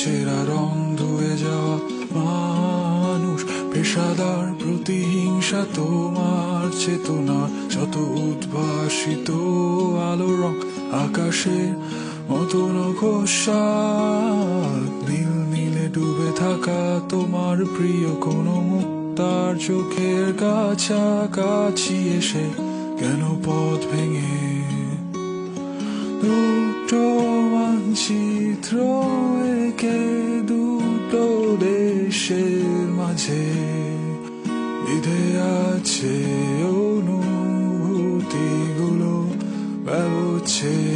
ছেঁড়া রং ধুয়ে যাওয়া মানুষ, পেশাদার প্রতিহিংসা তোমার চেতনা, শত উদ্ভাসিত আলো রং আকাশের মতো নকশাত, নীল নীলে ডুবে থাকা তোমার প্রিয় কোনো মুখ, তার চোখের কাছাকাছি এসে কেন পথ ভেঙে দুটো মানচিত্র একে দুটো দেশের মাঝে বিধে আছে অনুভূতিগুলো ব্যবচ্ছে